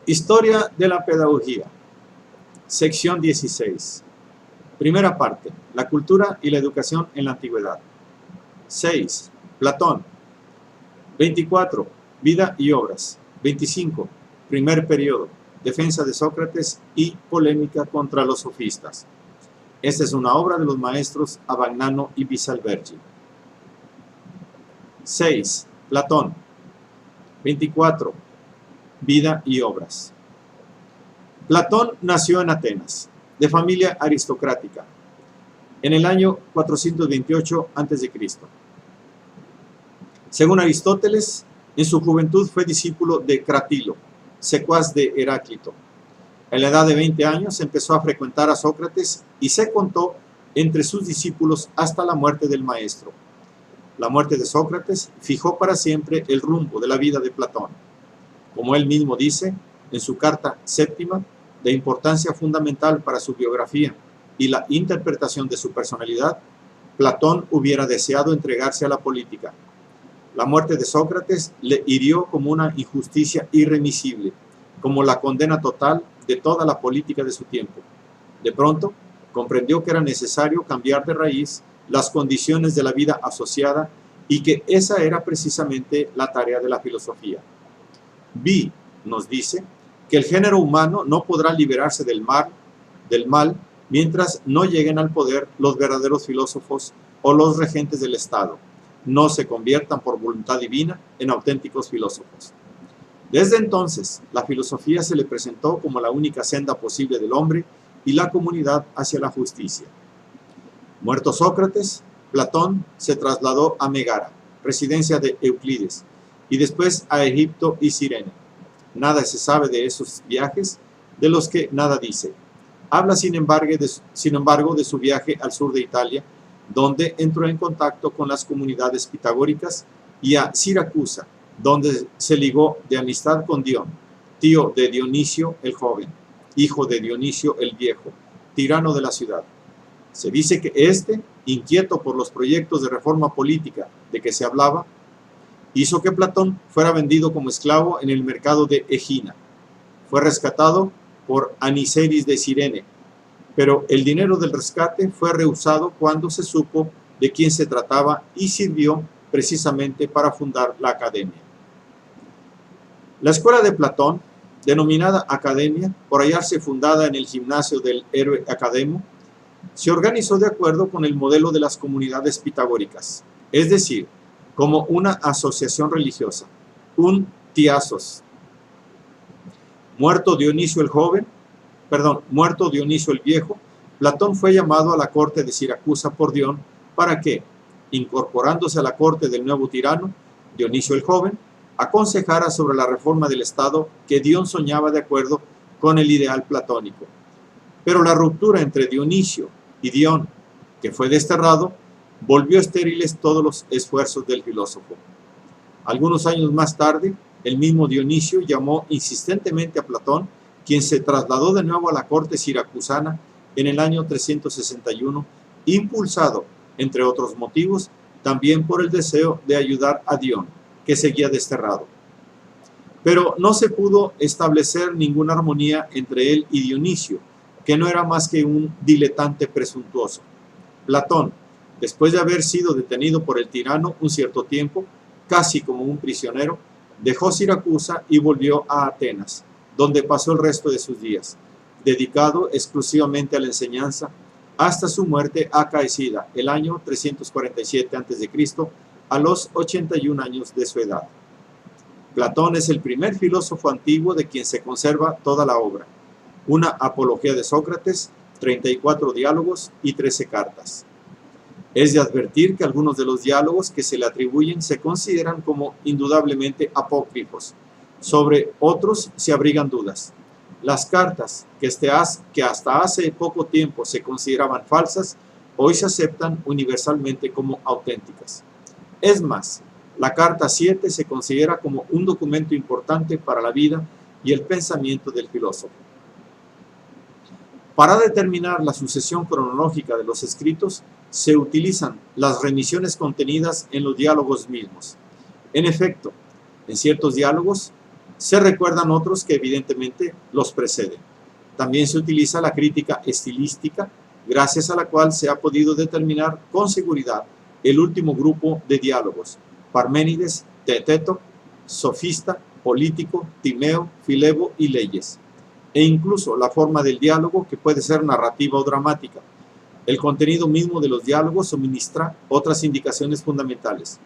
Historia de la pedagogía. Sección 16. Primera parte. La cultura y la educación en la antigüedad. 6. Platón. 24. Vida y obras. 25. Primer periodo. Defensa de Sócrates y polémica contra los sofistas. Esta es una obra de los maestros Abagnano y Bisalbergi. 6. Platón. 24. Vida y obras. Platón nació en Atenas, de familia aristocrática, en el año 428 a.C. Según Aristóteles, en su juventud fue discípulo de Cratilo, secuaz de Heráclito. A la edad de 20 años empezó a frecuentar a Sócrates y se contó entre sus discípulos hasta la muerte del maestro. La muerte de Sócrates fijó para siempre el rumbo de la vida de Platón. Como él mismo dice en su carta séptima, de importancia fundamental para su biografía y la interpretación de su personalidad, Platón hubiera deseado entregarse a la política. La muerte de Sócrates le hirió como una injusticia irremisible, como la condena total de toda la política de su tiempo. De pronto, comprendió que era necesario cambiar de raíz las condiciones de la vida asociada y que esa era precisamente la tarea de la filosofía. Vi, nos dice, que el género humano no podrá liberarse del mal mientras no lleguen al poder los verdaderos filósofos o los regentes del Estado, no se conviertan por voluntad divina en auténticos filósofos. Desde entonces, la filosofía se le presentó como la única senda posible del hombre y la comunidad hacia la justicia. Muerto Sócrates, Platón se trasladó a Megara, residencia de Euclides, y después a Egipto y Cirene. Nada se sabe de esos viajes, de los que nada dice. Habla, sin embargo, de su viaje al sur de Italia, donde entró en contacto con las comunidades pitagóricas, y a Siracusa, donde se ligó de amistad con Dion, tío de Dionisio el joven, hijo de Dionisio el viejo, tirano de la ciudad. Se dice que éste, inquieto por los proyectos de reforma política de que se hablaba, hizo que Platón fuera vendido como esclavo en el mercado de Egina. Fue rescatado por Aniceris de Cirene, pero el dinero del rescate fue rehusado cuando se supo de quién se trataba y sirvió precisamente para fundar la academia. La escuela de Platón, denominada Academia, por hallarse fundada en el gimnasio del héroe Academo, se organizó de acuerdo con el modelo de las comunidades pitagóricas, es decir, como una asociación religiosa, un tiasos. Muerto Dionisio el viejo, Platón fue llamado a la corte de Siracusa por Dion para que, incorporándose a la corte del nuevo tirano, Dionisio el joven, aconsejara sobre la reforma del Estado que Dion soñaba de acuerdo con el ideal platónico. Pero la ruptura entre Dionisio y Dion, que fue desterrado, volvió estériles todos los esfuerzos del filósofo. Algunos años más tarde, el mismo Dionisio llamó insistentemente a Platón, quien se trasladó de nuevo a la corte siracusana en el año 361, impulsado, entre otros motivos, también por el deseo de ayudar a Dion, que seguía desterrado. Pero no se pudo establecer ninguna armonía entre él y Dionisio, que no era más que un diletante presuntuoso. Platón, después de haber sido detenido por el tirano un cierto tiempo, casi como un prisionero, dejó Siracusa y volvió a Atenas, donde pasó el resto de sus días, dedicado exclusivamente a la enseñanza, hasta su muerte acaecida el año 347 a.C., a los 81 años de su edad. Platón es el primer filósofo antiguo de quien se conserva toda la obra, una apología de Sócrates, 34 diálogos y 13 cartas. Es de advertir que algunos de los diálogos que se le atribuyen se consideran como indudablemente apócrifos. Sobre otros se abrigan dudas. Las cartas que hasta hace poco tiempo se consideraban falsas, hoy se aceptan universalmente como auténticas. Es más, la carta 7 se considera como un documento importante para la vida y el pensamiento del filósofo. Para determinar la sucesión cronológica de los escritos, se utilizan las remisiones contenidas en los diálogos mismos. En efecto, en ciertos diálogos, Se recuerdan otros que evidentemente los preceden. También se utiliza la crítica estilística, gracias a la cual se ha podido determinar con seguridad el último grupo de diálogos: Parménides, Teeteto, sofista, político, Timeo, Filebo y Leyes. E incluso la forma del diálogo, que puede ser narrativa o dramática. El contenido mismo de los diálogos suministra otras indicaciones fundamentales.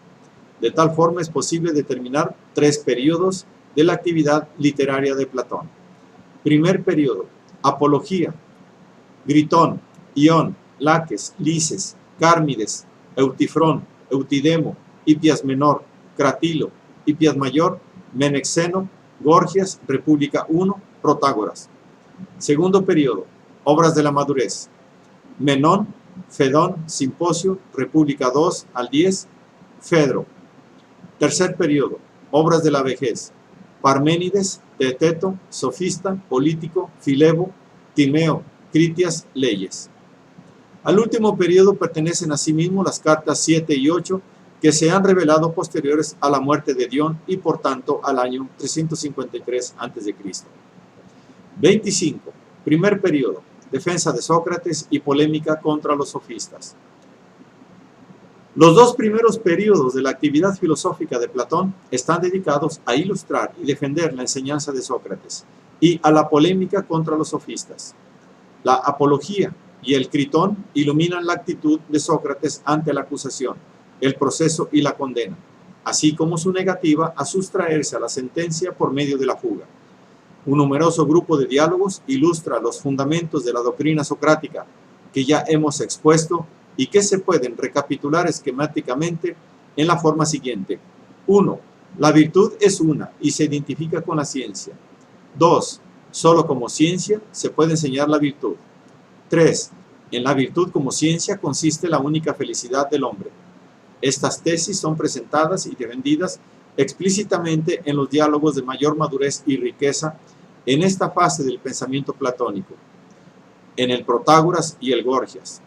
De tal forma es posible determinar 3 periodos de la actividad literaria de Platón. Primer periodo: Apología. Gritón, Ión, Laques, Lises, Cármides, Eutifrón, Eutidemo, Hipias Menor, Cratilo, Hipias Mayor, Menexeno, Gorgias, República I, Protágoras. Segundo periodo: Obras de la madurez. Menón, Fedón, Simposio, República 2 al 10, Fedro. Tercer periodo: Obras de la vejez. Parménides, Teeteto, sofista, político, Filebo, Timeo, Critias, Leyes. Al último periodo pertenecen asimismo las cartas 7 y 8, que se han revelado posteriores a la muerte de Dion y por tanto al año 353 a.C. 25. Primer periodo: Defensa de Sócrates y polémica contra los sofistas. Los 2 primeros periodos de la actividad filosófica de Platón están dedicados a ilustrar y defender la enseñanza de Sócrates y a la polémica contra los sofistas. La apología y el critón iluminan la actitud de Sócrates ante la acusación, el proceso y la condena, así como su negativa a sustraerse a la sentencia por medio de la fuga. Un numeroso grupo de diálogos ilustra los fundamentos de la doctrina socrática que ya hemos expuesto y que se pueden recapitular esquemáticamente en la forma siguiente. 1. La virtud es una y se identifica con la ciencia. 2. Solo como ciencia se puede enseñar la virtud. 3. En la virtud como ciencia consiste la única felicidad del hombre. Estas tesis son presentadas y defendidas explícitamente en los diálogos de mayor madurez y riqueza en esta fase del pensamiento platónico, en el Protágoras y el Gorgias.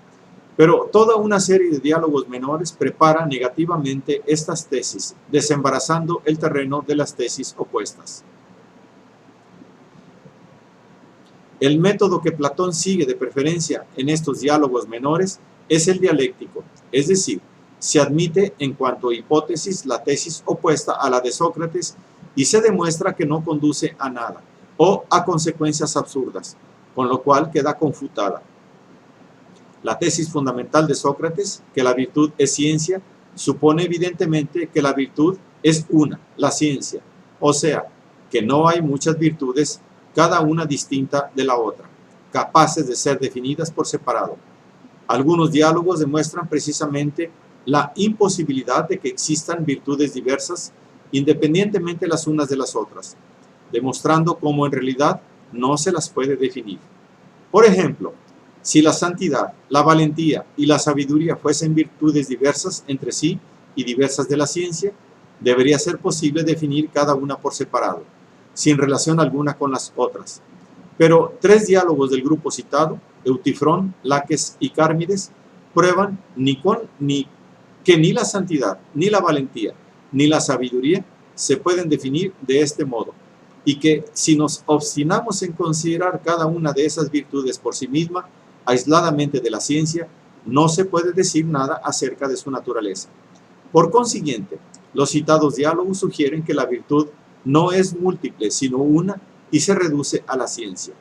Pero toda una serie de diálogos menores prepara negativamente estas tesis, desembarazando el terreno de las tesis opuestas. El método que Platón sigue de preferencia en estos diálogos menores es el dialéctico, es decir, se admite en cuanto a hipótesis la tesis opuesta a la de Sócrates y se demuestra que no conduce a nada o a consecuencias absurdas, con lo cual queda confutada. La tesis fundamental de Sócrates, que la virtud es ciencia, supone evidentemente que la virtud es una, la ciencia, o sea, que no hay muchas virtudes, cada una distinta de la otra, capaces de ser definidas por separado. Algunos diálogos demuestran precisamente la imposibilidad de que existan virtudes diversas, independientemente las unas de las otras, demostrando cómo en realidad no se las puede definir. Por ejemplo, si la santidad, la valentía y la sabiduría fuesen virtudes diversas entre sí y diversas de la ciencia, debería ser posible definir cada una por separado, sin relación alguna con las otras. Pero 3 diálogos del grupo citado, Eutifrón, Laques y Cármides, prueban que ni la santidad, ni la valentía, ni la sabiduría se pueden definir de este modo, y que si nos obstinamos en considerar cada una de esas virtudes por sí misma, aisladamente de la ciencia, no se puede decir nada acerca de su naturaleza. Por consiguiente, los citados diálogos sugieren que la virtud no es múltiple, sino una, y se reduce a la ciencia.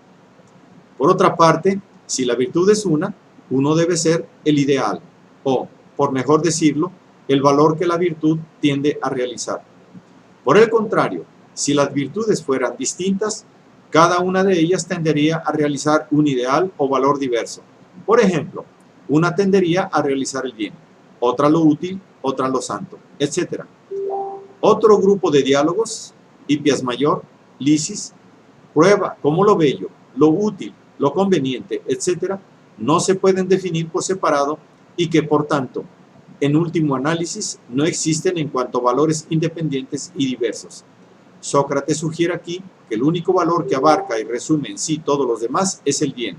Por otra parte, si la virtud es una, uno debe ser el ideal, o, por mejor decirlo, el valor que la virtud tiende a realizar. Por el contrario, si las virtudes fueran distintas, cada una de ellas tendería a realizar un ideal o valor diverso. Por ejemplo, una tendería a realizar el bien, otra lo útil, otra lo santo, etc. Otro grupo de diálogos, Hipias Mayor, Lisis, prueba cómo lo bello, lo útil, lo conveniente, etc., no se pueden definir por separado y que, por tanto, en último análisis, no existen en cuanto a valores independientes y diversos. Sócrates sugiere aquí que el único valor que abarca y resume en sí todos los demás es el bien,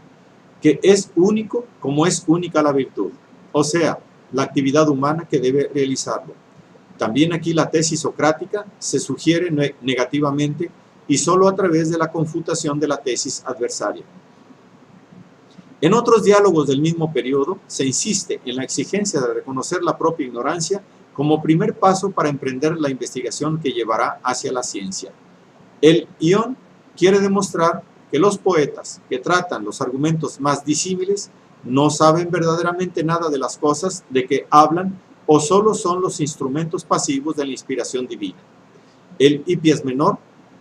que es único como es única la virtud, o sea, la actividad humana que debe realizarlo. También aquí la tesis socrática se sugiere negativamente y solo a través de la confutación de la tesis adversaria. En otros diálogos del mismo periodo se insiste en la exigencia de reconocer la propia ignorancia como primer paso para emprender la investigación que llevará hacia la ciencia. El Ion quiere demostrar que los poetas que tratan los argumentos más disímiles no saben verdaderamente nada de las cosas de que hablan o solo son los instrumentos pasivos de la inspiración divina. El Hipias menor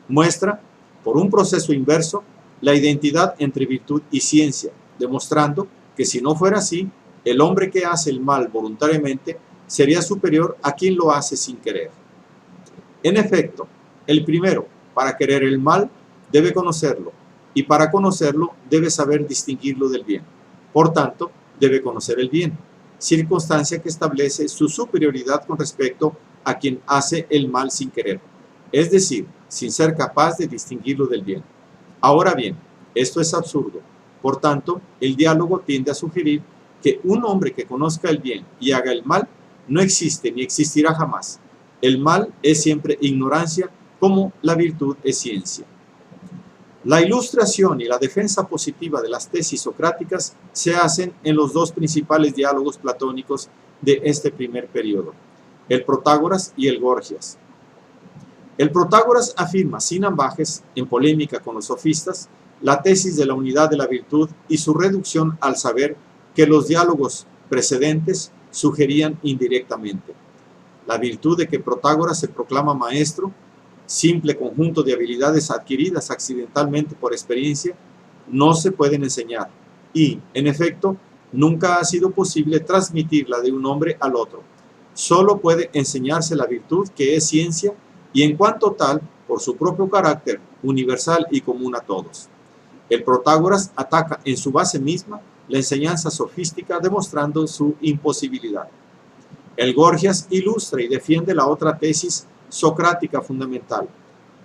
muestra, por un proceso inverso, la identidad entre virtud y ciencia, demostrando que si no fuera así, el hombre que hace el mal voluntariamente sería superior a quien lo hace sin querer. En efecto, el primero, para querer el mal, debe conocerlo, y para conocerlo debe saber distinguirlo del bien. Por tanto, debe conocer el bien, circunstancia que establece su superioridad con respecto a quien hace el mal sin querer, es decir, sin ser capaz de distinguirlo del bien. Ahora bien, esto es absurdo. Por tanto, el diálogo tiende a sugerir que un hombre que conozca el bien y haga el mal no existe ni existirá jamás. El mal es siempre ignorancia, como la virtud es ciencia. La ilustración y la defensa positiva de las tesis socráticas se hacen en los dos principales diálogos platónicos de este primer periodo, el Protágoras y el Gorgias. El Protágoras afirma sin ambajes, en polémica con los sofistas, la tesis de la unidad de la virtud y su reducción al saber que los diálogos precedentes sugerían indirectamente. La virtud de que Protágoras se proclama maestro, simple conjunto de habilidades adquiridas accidentalmente por experiencia, no se pueden enseñar y, en efecto, nunca ha sido posible transmitirla de un hombre al otro. Solo puede enseñarse la virtud que es ciencia y en cuanto tal, por su propio carácter, universal y común a todos. El Protágoras ataca en su base misma la enseñanza sofística demostrando su imposibilidad. El Gorgias ilustra y defiende la otra tesis socrática fundamental,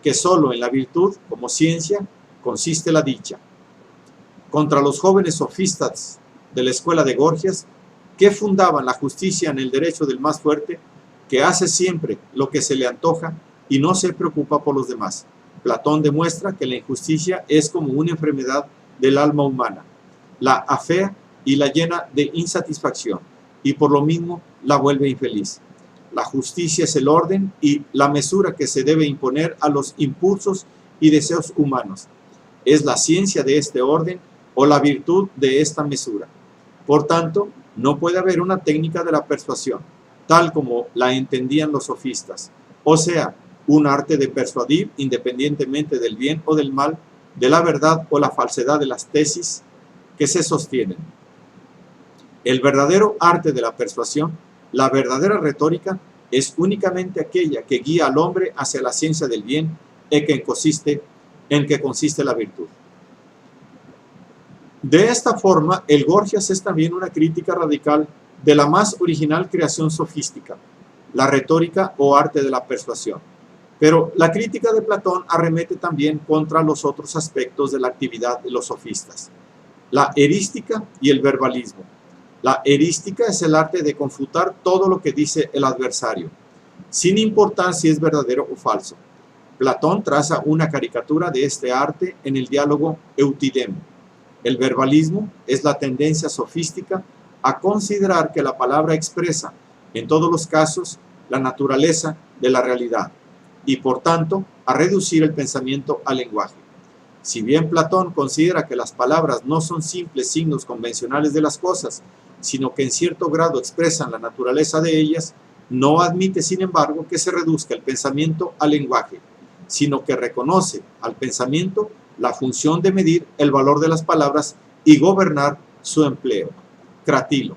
que solo en la virtud, como ciencia, consiste la dicha. Contra los jóvenes sofistas de la escuela de Gorgias, que fundaban la justicia en el derecho del más fuerte, que hace siempre lo que se le antoja y no se preocupa por los demás, Platón demuestra que la injusticia es como una enfermedad del alma humana, la afea y la llena de insatisfacción, y por lo mismo la vuelve infeliz. La justicia es el orden y la mesura que se debe imponer a los impulsos y deseos humanos. Es la ciencia de este orden o la virtud de esta mesura. Por tanto, no puede haber una técnica de la persuasión, tal como la entendían los sofistas, o sea, un arte de persuadir independientemente del bien o del mal, de la verdad o la falsedad de las tesis que se sostienen. El verdadero arte de la persuasión, la verdadera retórica, es únicamente aquella que guía al hombre hacia la ciencia del bien en que consiste la virtud. De esta forma, el Gorgias es también una crítica radical de la más original creación sofística, la retórica o arte de la persuasión. Pero la crítica de Platón arremete también contra los otros aspectos de la actividad de los sofistas, la erística y el verbalismo. La erística es el arte de confutar todo lo que dice el adversario, sin importar si es verdadero o falso. Platón traza una caricatura de este arte en el diálogo Eutidemo. El verbalismo es la tendencia sofística a considerar que la palabra expresa, en todos los casos, la naturaleza de la realidad, y por tanto a reducir el pensamiento al lenguaje. Si bien Platón considera que las palabras no son simples signos convencionales de las cosas, sino que en cierto grado expresan la naturaleza de ellas, no admite, sin embargo, que se reduzca el pensamiento al lenguaje, sino que reconoce al pensamiento la función de medir el valor de las palabras y gobernar su empleo. Cratilo.